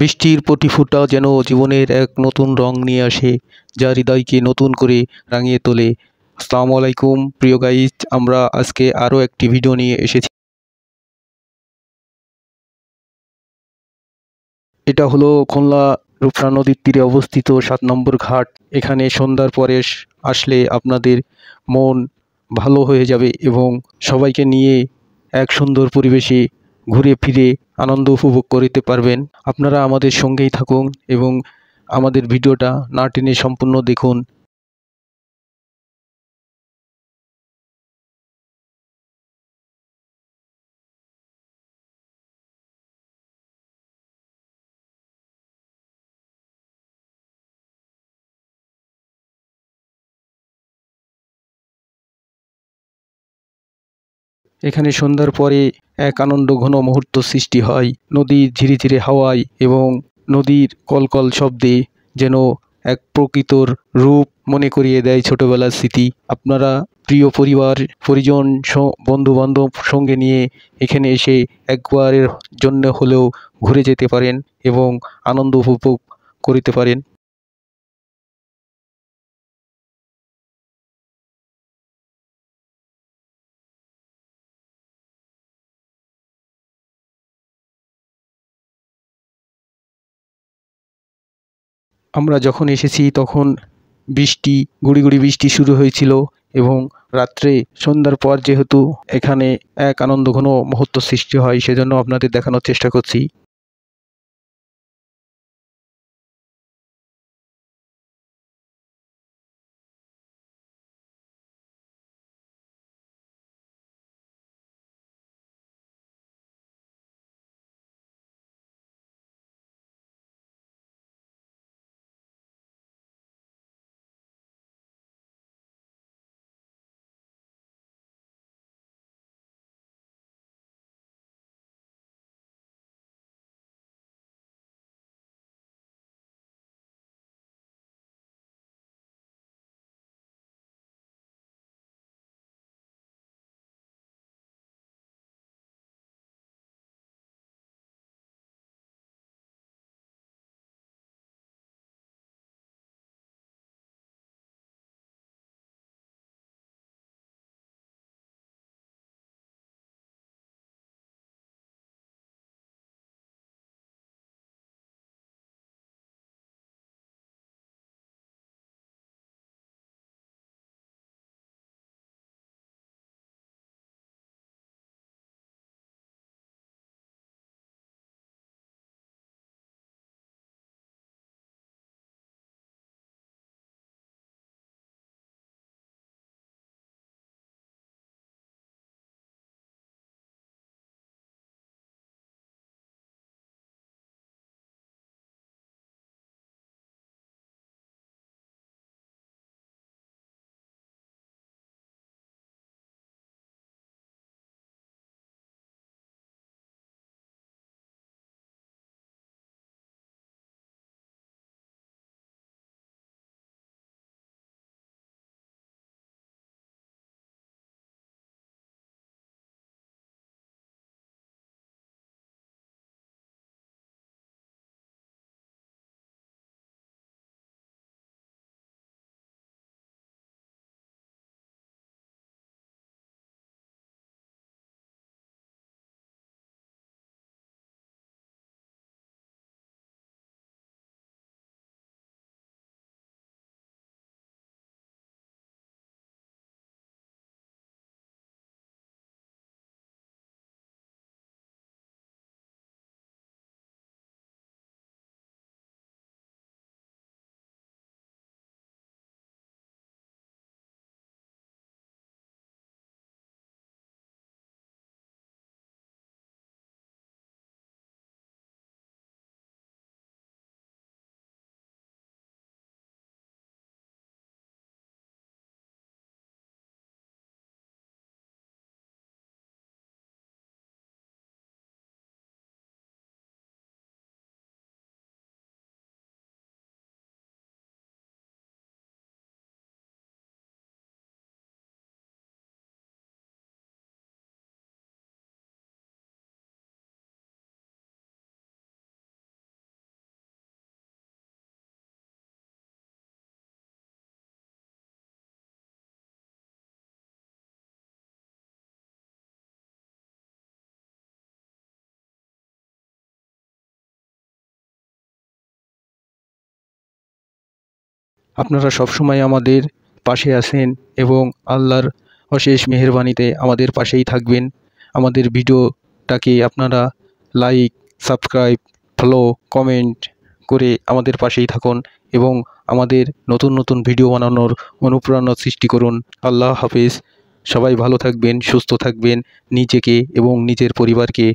বৃষ্টির প্রতি ফোঁটা যেন জীবনের এক নতুন রং নিয়ে আসে, যা হৃদয়কে নতুন করে রাঙিয়ে তোলে। আসসালামু আলাইকুম প্রিয় গাইস, আমরা আজকে আরও একটি ভিডিও নিয়ে এসেছি। এটা হলো খুলনা রূপসা নদীর তীরে অবস্থিত 7 নম্বর ঘাট। এখানে সন্ধ্যার পরে আসলে আপনাদের মন ভালো হয়ে যাবে এবং সবাইকে নিয়ে এক সুন্দর পরিবেশে ঘুরে ফিরে আনন্দ উপভোগ করতে পারবেন। আপনারা আমাদের সঙ্গেই থাকুন এবং আমাদের ভিডিওটা না টেনে সম্পূর্ণ দেখুন। এখানে সন্ধ্যার পরে এক আনন্দ ঘন মুহূর্ত সৃষ্টি হয়। নদীর ঝিরি ঝিরে হাওয়ায় এবং নদীর কলকল শব্দে যেন এক প্রকৃতর রূপ মনে করিয়ে দেয় ছোটবেলার স্মৃতি। আপনারা প্রিয় পরিবার পরিজন বন্ধু বান্ধব সঙ্গে নিয়ে এখানে এসে একবারের জন্য হলেও ঘুরে যেতে পারেন এবং আনন্দ উপভোগ করিতে পারেন। আমরা যখন এসেছি তখন বৃষ্টি গুঁড়ি গুঁড়ি বৃষ্টি শুরু হয়েছিল এবং রাত্রে সন্ধ্যার পর যেহেতু এখানে এক আনন্দঘন মুহূর্ত সৃষ্টি হয়, সেজন্য আপনাদের দেখানোর চেষ্টা করছি। আপনারা সবসময় আমাদের পাশে আছেন এবং আল্লাহর অশেষ মেহেরবানিতে আমাদের পাশেই থাকবেন। আমাদের ভিডিওটাকে আপনারা লাইক, সাবস্ক্রাইব, ফলো, কমেন্ট করে আমাদের পাশেই থাকুন এবং আমাদের নতুন নতুন ভিডিও বানানোর অনুপ্রেরণা সৃষ্টি করুন। আল্লাহ হাফেজ। সবাই ভালো থাকবেন, সুস্থ থাকবেন, নিজেকে এবং নিজের পরিবারকে